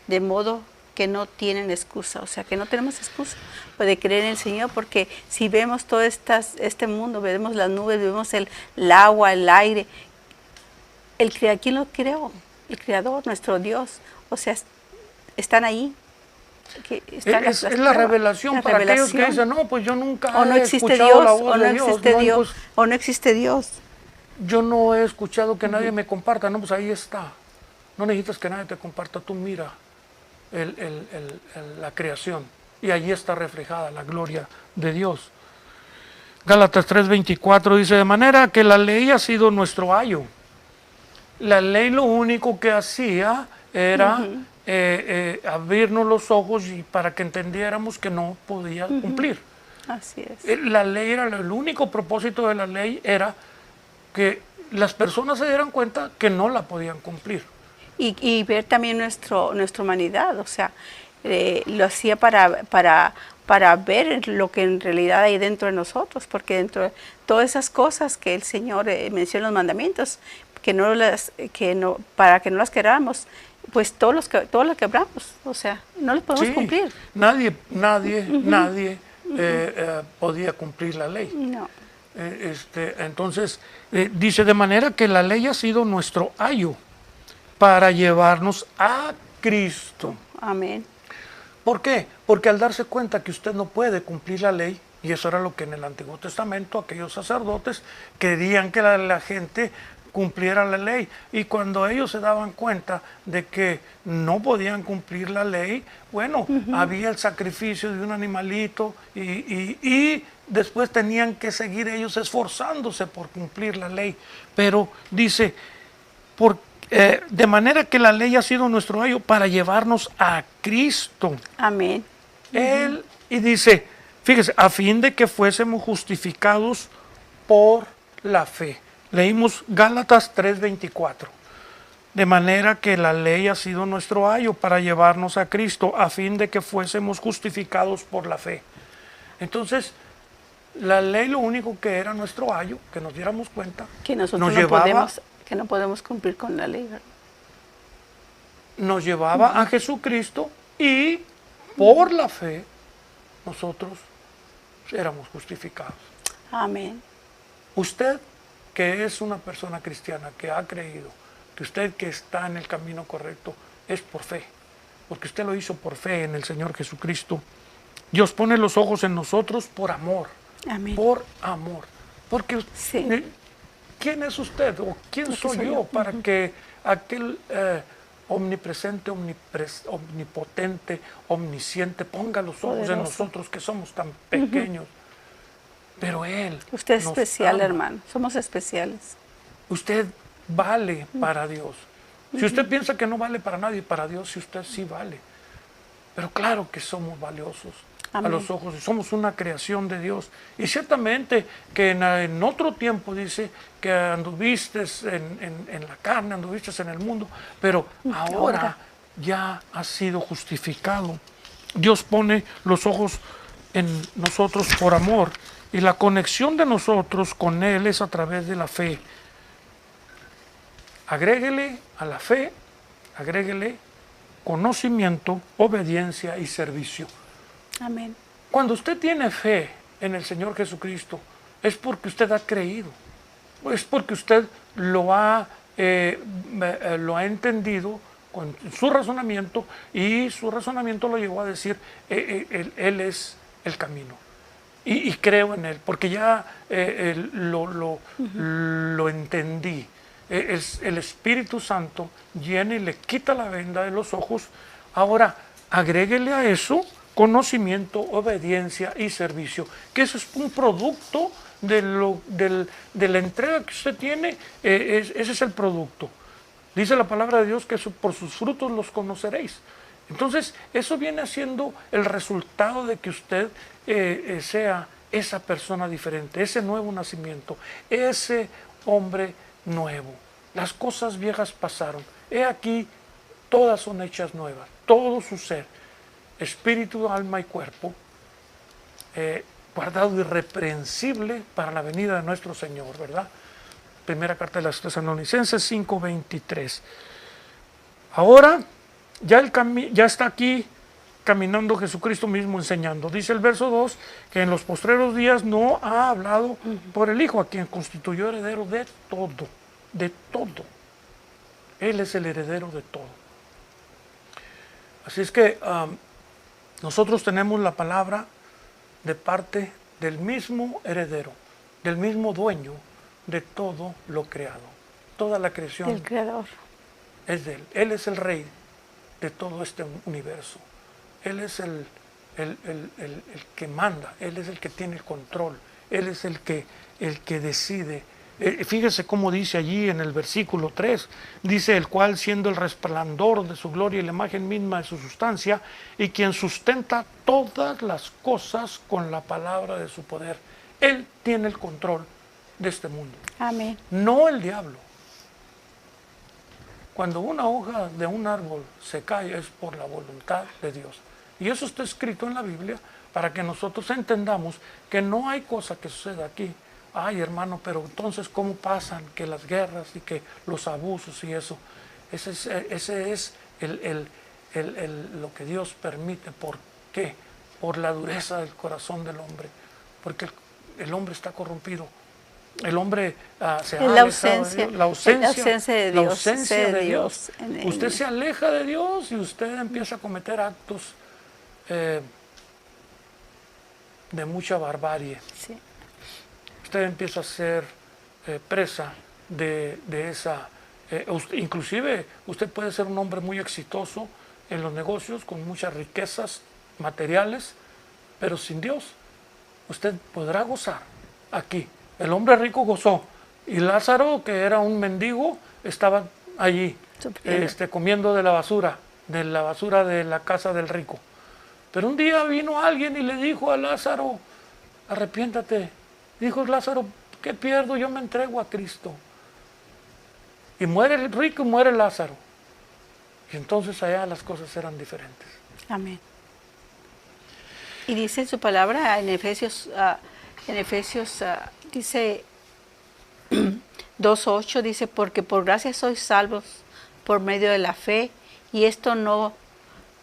de modo que no tienen excusa, o sea, que no tenemos excusa de creer en el Señor, porque si vemos todo este mundo, vemos las nubes, vemos el agua, el aire, ¿quién lo creó? El Creador, nuestro Dios, o sea, están ahí. Es la revelación para aquellos que dicen, no, pues yo nunca o no he existe escuchado Dios, la voz o no de Dios. existe No, Dios, pues, o no existe Dios. yo no he escuchado que nadie me comparta, no, pues ahí está. No necesitas que nadie te comparta, tú mira la creación y allí está reflejada la gloria de Dios. Gálatas 3:24 dice, de manera que la ley ha sido nuestro ayo. La ley lo único que hacía era abrirnos los ojos y para que entendiéramos que no podía cumplir. Así es. La ley era, el único propósito de la ley era que las personas se dieran cuenta que no la podían cumplir. Y ver también nuestra humanidad, o sea, lo hacía para ver lo que en realidad hay dentro de nosotros, porque dentro de todas esas cosas que el Señor menciona en los mandamientos, para que no las queramos, pues todo lo quebramos, o sea, no los podemos cumplir. Nadie podía cumplir la ley. No. Entonces, dice, de manera que la ley ha sido nuestro ayo para llevarnos a Cristo. Amén. ¿Por qué? Porque al darse cuenta que usted no puede cumplir la ley, y eso era lo que en el Antiguo Testamento aquellos sacerdotes querían que la gente cumpliera la ley, y cuando ellos se daban cuenta de que no podían cumplir la ley, bueno, había el sacrificio de un animalito y después tenían que seguir ellos esforzándose por cumplir la ley. Pero dice, de manera que la ley ha sido nuestro ayo para llevarnos a Cristo. Amén. Él, y dice, fíjese, a fin de que fuésemos justificados por la fe. Leímos Gálatas 3:24. De manera que la ley ha sido nuestro ayo para llevarnos a Cristo, a fin de que fuésemos justificados por la fe. Entonces, la ley lo único que era nuestro ayo, que nos diéramos cuenta, que nosotros no podemos cumplir con la ley, ¿verdad? Nos llevaba a Jesucristo y por la fe nosotros éramos justificados. Amén. Usted que es una persona cristiana, que ha creído, que usted que está en el camino correcto, es por fe, porque usted lo hizo por fe en el Señor Jesucristo. Dios pone los ojos en nosotros por amor. Amén. Por amor. Porque sí. ¿Quién es usted o quién soy yo para que aquel omnipresente, omnipotente, omnisciente ponga los ojos en nosotros que somos tan pequeños? Pero Él usted es nos especial, ama. hermano. Somos especiales. Usted vale para Dios. Si usted piensa que no vale para nadie, para Dios sí, usted sí vale. Pero claro que somos valiosos. Amén. A los ojos, somos una creación de Dios. Y ciertamente que en otro tiempo dice que anduviste en la carne, anduviste en el mundo, pero ahora ya has sido justificado. Dios pone los ojos en nosotros por amor, y la conexión de nosotros con Él es a través de la fe. Agréguele a la fe, agréguele conocimiento, obediencia y servicio. Amén. Cuando usted tiene fe en el Señor Jesucristo, es porque usted ha creído, es porque usted lo ha entendido con su razonamiento, y su razonamiento lo llevó a decir, Él es el camino. Y creo en Él, porque ya lo entendí. El Espíritu Santo llena y le quita la venda de los ojos. Ahora, agréguele a eso conocimiento, obediencia y servicio, que eso es un producto de la entrega que usted tiene. Ese es el producto. Dice la palabra de Dios que por sus frutos los conoceréis. Entonces, eso viene siendo el resultado de que usted sea esa persona diferente, ese nuevo nacimiento, ese hombre nuevo. Las cosas viejas pasaron. He aquí, todas son hechas nuevas. Todo su ser, espíritu, alma y cuerpo, guardado irreprensible para la venida de nuestro Señor, ¿verdad? Primera carta de las Tesalonicenses 5:23. Ahora ya está aquí caminando Jesucristo mismo enseñando. Dice el verso 2 que en los postreros días no ha hablado por el Hijo, a quien constituyó heredero de todo, de todo. Él es el heredero de todo. Así es que nosotros tenemos la palabra de parte del mismo heredero, del mismo dueño de todo lo creado. Toda la creación Del Creador es de Él. Él es el rey de todo este universo. Él es el que manda, Él es el que tiene el control, Él es el que decide. Fíjese cómo dice allí en el versículo 3, dice: el cual siendo el resplandor de su gloria y la imagen misma de su sustancia, y quien sustenta todas las cosas con la palabra de su poder. Él tiene el control de este mundo. Amén. No el diablo. Cuando una hoja de un árbol se cae es por la voluntad de Dios. Y eso está escrito en la Biblia para que nosotros entendamos que no hay cosa que suceda aquí. Ay, hermano, pero entonces ¿cómo pasan que las guerras y que los abusos y eso? Ese es lo que Dios permite. ¿Por qué? Por la dureza del corazón del hombre. Porque el hombre está corrompido. El hombre se ha alejado de Dios. La ausencia de Dios. La ausencia de Dios. Usted se aleja de Dios y usted empieza a cometer actos de mucha barbarie. Sí. Usted empieza a ser presa de esa... inclusive usted puede ser un hombre muy exitoso en los negocios, con muchas riquezas materiales, pero sin Dios. Usted podrá gozar aquí. El hombre rico gozó y Lázaro, que era un mendigo, estaba allí comiendo de la basura de la casa del rico. Pero un día vino alguien y le dijo a Lázaro: arrepiéntate. Dijo Lázaro: ¿qué pierdo? Yo me entrego a Cristo. Y muere el rico y muere Lázaro. Y entonces allá las cosas eran diferentes. Amén. Y dice en su palabra en Efesios dice 2:8, dice: porque por gracia sois salvos por medio de la fe, y esto no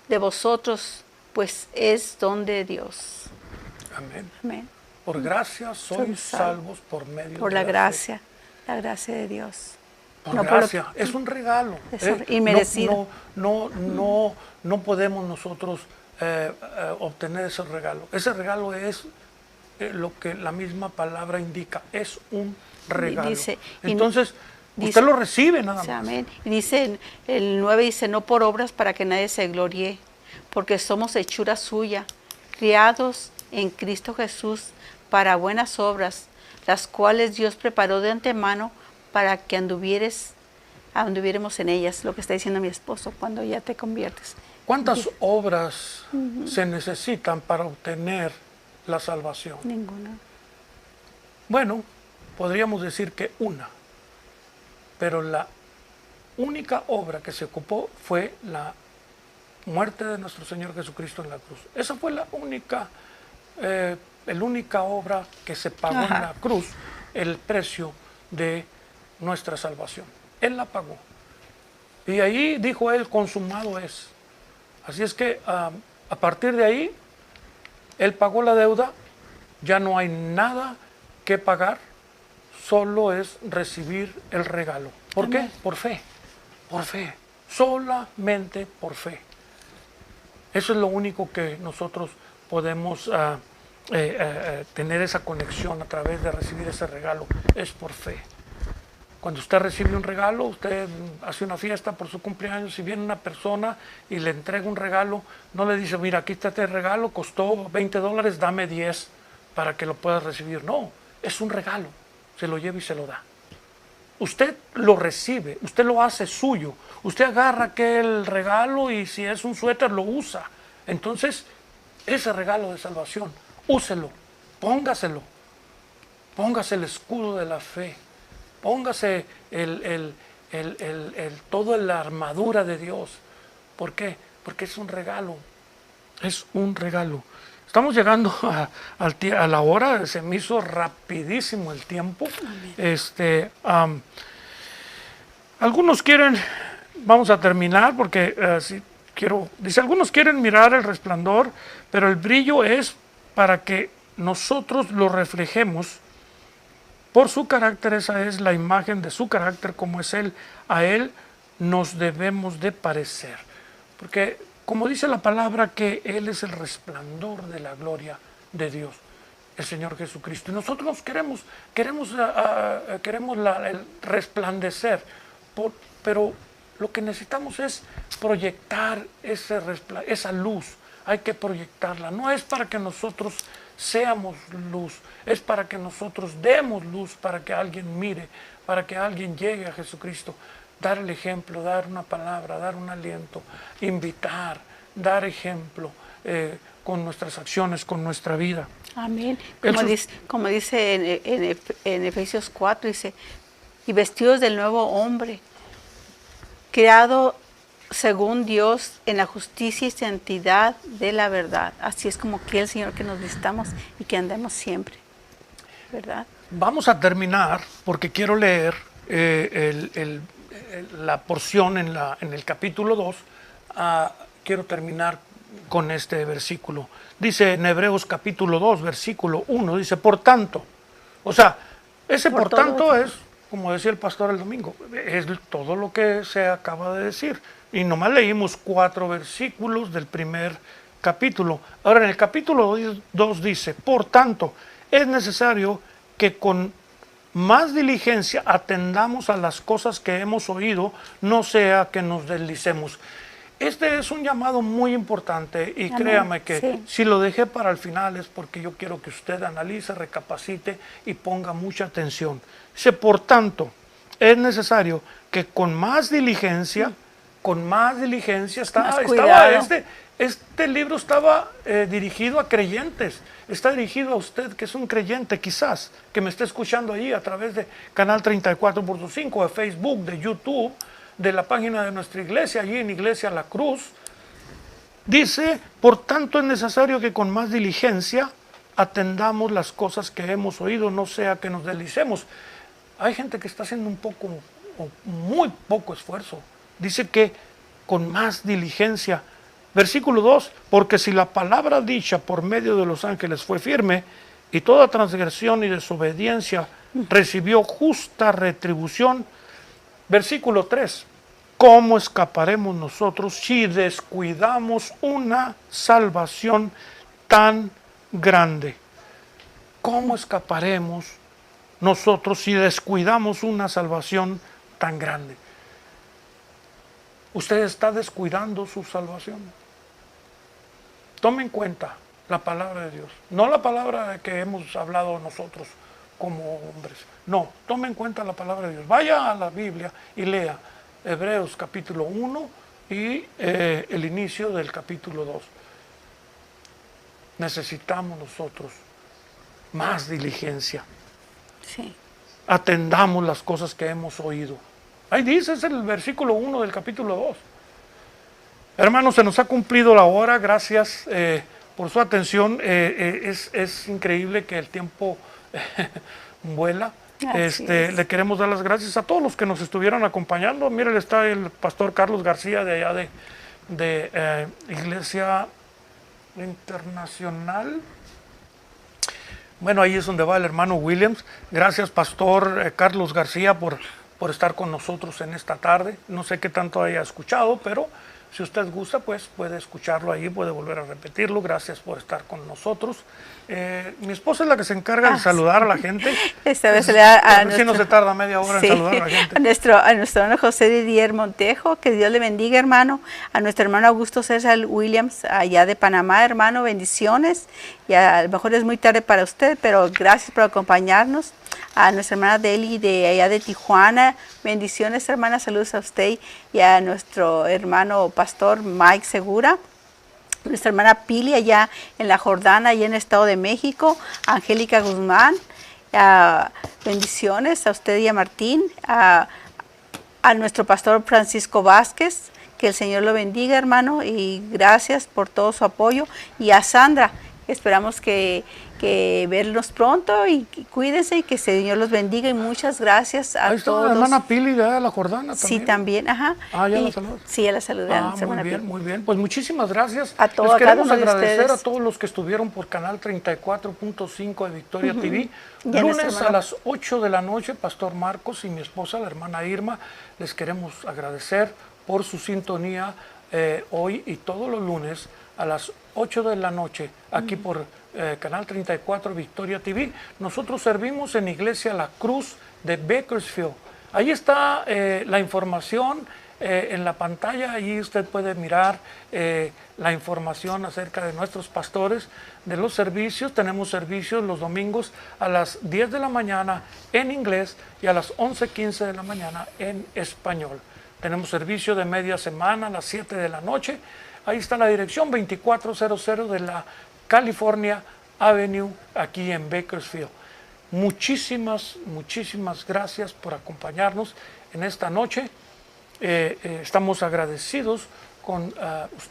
de vosotros, pues es don de Dios. Amén. Amén. Por gracia sois salvos por medio por de la gracia. La gracia de Dios. Por no gracia, por lo, es un regalo. Inmerecido. No podemos nosotros obtener ese regalo. Ese regalo es lo que la misma palabra indica, es un regalo. Entonces, usted lo recibe nada más. Amén. Y dice, el 9 dice: no por obras para que nadie se gloríe, porque somos hechura suya, criados en Cristo Jesús para buenas obras, las cuales Dios preparó de antemano para que anduviéramos en ellas. Lo que está diciendo mi esposo, cuando ya te conviertes. ¿Cuántas obras se necesitan para obtener la salvación? Ninguna. Bueno, podríamos decir que una, pero la única obra que se ocupó fue la muerte de nuestro Señor Jesucristo en la cruz. Esa fue la única obra que se pagó en la cruz, el precio de nuestra salvación. Él la pagó. Y ahí dijo Él: consumado es. Así es que a partir de ahí, Él pagó la deuda, ya no hay nada que pagar, solo es recibir el regalo. ¿Por qué? Por fe, solamente por fe. Eso es lo único que nosotros podemos tener esa conexión a través de recibir ese regalo, es por fe. Cuando usted recibe un regalo, usted hace una fiesta por su cumpleaños y viene una persona y le entrega un regalo, no le dice: mira, aquí está este regalo, costó $20, dame 10 para que lo puedas recibir. No, es un regalo, se lo lleva y se lo da. usted lo recibe, usted lo hace suyo, usted agarra aquel regalo y si es un suéter lo usa. Entonces, ese regalo de salvación, úselo, póngaselo, póngase el escudo de la fe, póngase toda la armadura de Dios. ¿Por qué? Porque es un regalo, es un regalo. Estamos llegando a la hora, se me hizo rapidísimo el tiempo. Algunos quieren, vamos a terminar porque dice, algunos quieren mirar el resplandor, pero el brillo es para que nosotros lo reflejemos por su carácter. Esa es la imagen de su carácter, como es Él. A Él nos debemos de parecer. Porque, como dice la palabra, que Él es el resplandor de la gloria de Dios, el Señor Jesucristo. Y nosotros queremos el resplandecer, pero lo que necesitamos es proyectar esa luz. Hay que proyectarla. No es para que nosotros seamos luz, es para que nosotros demos luz, para que alguien mire, para que alguien llegue a Jesucristo. Dar el ejemplo, dar una palabra, dar un aliento, invitar, dar ejemplo con nuestras acciones, con nuestra vida. Amén. Como dice en Efesios 4, dice, y vestidos del nuevo hombre, creado según Dios en la justicia y santidad de la verdad. Así es como que el Señor que nos visitamos y que andemos siempre, ¿verdad? Vamos a terminar porque quiero leer la porción en el capítulo 2. Quiero terminar con este versículo. Dice en Hebreos capítulo 2, versículo 1, dice, por tanto, o sea, ese por tanto es, como decía el pastor el domingo, es todo lo que se acaba de decir. Y nomás leímos 4 versículos del primer capítulo. Ahora en el capítulo 2 dice, por tanto, es necesario que con más diligencia atendamos a las cosas que hemos oído, no sea que nos deslicemos. Este es un llamado muy importante y amén, créame que si lo dejé para el final es porque yo quiero que usted analice, recapacite y ponga mucha atención. Dice, por tanto, es necesario que con más diligencia, este libro estaba dirigido a creyentes, está dirigido a usted que es un creyente quizás, que me está escuchando ahí a través de Canal 34.5, de Facebook, de YouTube, de la página de nuestra iglesia, allí en Iglesia La Cruz. Dice, por tanto es necesario que con más diligencia atendamos las cosas que hemos oído, no sea que nos deslicemos. Hay gente que está haciendo muy poco esfuerzo. Dice que con más diligencia. Versículo 2, porque si la palabra dicha por medio de los ángeles fue firme, y toda transgresión y desobediencia recibió justa retribución. Versículo 3, ¿cómo escaparemos nosotros si descuidamos una salvación tan grande? ¿Cómo escaparemos nosotros si descuidamos una salvación tan grande? ¿Usted está descuidando su salvación? Tome en cuenta la palabra de Dios, no la palabra que hemos hablado nosotros como hombres. No, tome en cuenta la palabra de Dios. Vaya a la Biblia y lea Hebreos capítulo 1 y el inicio del capítulo 2. Necesitamos nosotros más diligencia. Sí. Atendamos las cosas que hemos oído. Ahí dice, es el versículo 1 del capítulo 2. Hermanos, se nos ha cumplido la hora. Gracias por su atención. Es increíble que el tiempo vuela. Le queremos dar las gracias a todos los que nos estuvieron acompañando. Miren, está el pastor Carlos García de allá de Iglesia Internacional. Bueno, ahí es donde va el hermano Williams. Gracias, pastor Carlos García, por estar con nosotros en esta tarde. No sé qué tanto haya escuchado, pero si usted gusta, pues puede escucharlo ahí, puede volver a repetirlo. Gracias por estar con nosotros. Mi esposa es la que se encarga de saludar a la gente. Esta vez si no se tarda media hora en saludar a la gente. A nuestro hermano José Didier Montejo, que Dios le bendiga, hermano. A nuestro hermano Augusto César Williams, allá de Panamá, hermano, bendiciones. Y a lo mejor es muy tarde para usted, pero gracias por acompañarnos. a nuestra hermana Deli de allá de Tijuana. Bendiciones, hermana, saludos a usted y a nuestro hermano pastor Mike Segura. Nuestra hermana Pili allá en la Jordana, allá en el Estado de México. Angélica Guzmán, bendiciones a usted y a Martín. A nuestro pastor Francisco Vázquez, que el Señor lo bendiga, hermano, y gracias por todo su apoyo. Y a Sandra, esperamos que verlos pronto y cuídense y que el Señor los bendiga y muchas gracias a Ahí está todos. la hermana Pili de la Jordana también. Sí, también, ajá. Ah, ya la saludé. Sí, ya la saludé. Muy bien, muy bien. Pues muchísimas gracias. A todos, Les queremos cada uno de agradecer ustedes. a todos los que estuvieron por Canal 34.5 de Victoria TV. Y a nuestro Lunes a hermano. las 8 de la noche, Pastor Marcos y mi esposa, la hermana Irma, les queremos agradecer por su sintonía hoy y todos los lunes a las 8 de la noche, aquí por Canal 34 Victoria TV. Nosotros servimos en Iglesia La Cruz de Bakersfield. Ahí está la información en la pantalla. Ahí usted puede mirar la información acerca de nuestros pastores, de los servicios. Tenemos servicios los domingos a las 10 de la mañana en inglés y a las 11:15 de la mañana en español. Tenemos servicio de media semana a las 7 de la noche. Ahí está la dirección 2400 de la California Avenue, aquí en Bakersfield. Muchísimas gracias por acompañarnos en esta noche. Estamos agradecidos con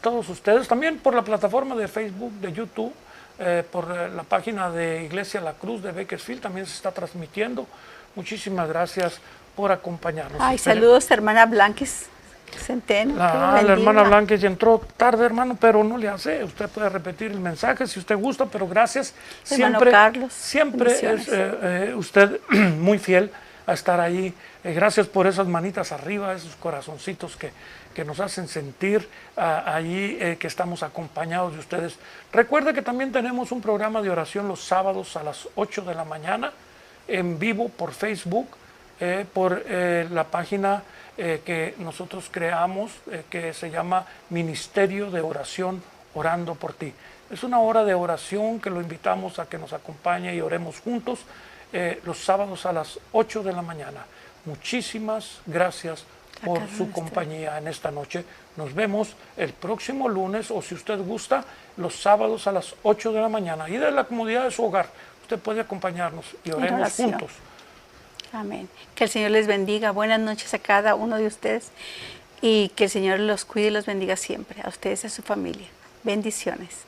todos ustedes, también por la plataforma de Facebook, de YouTube, por la página de Iglesia La Cruz de Bakersfield, también se está transmitiendo. Muchísimas gracias por acompañarnos. Ay, saludos, hermana Blanquis Centeno. La hermana Blanques entró tarde, hermano, pero no le hace. Usted puede repetir el mensaje si usted gusta, pero gracias. Hermano Siempre, Carlos, siempre es usted muy fiel a estar ahí. Gracias por esas manitas arriba, esos corazoncitos que nos hacen sentir allí que estamos acompañados de ustedes. Recuerde que también tenemos un programa de oración los sábados a las 8 de la mañana, en vivo por Facebook, por la página que nosotros creamos, que se llama Ministerio de Oración Orando por Ti. Es una hora de oración que lo invitamos a que nos acompañe y oremos juntos los sábados a las 8 de la mañana. Muchísimas gracias por su compañía en esta noche. Nos vemos el próximo lunes, o si usted gusta, los sábados a las 8 de la mañana. Y de la comodidad de su hogar, usted puede acompañarnos y oremos juntos. Amén. Que el Señor les bendiga. Buenas noches a cada uno de ustedes y que el Señor los cuide y los bendiga siempre, a ustedes y a su familia. Bendiciones.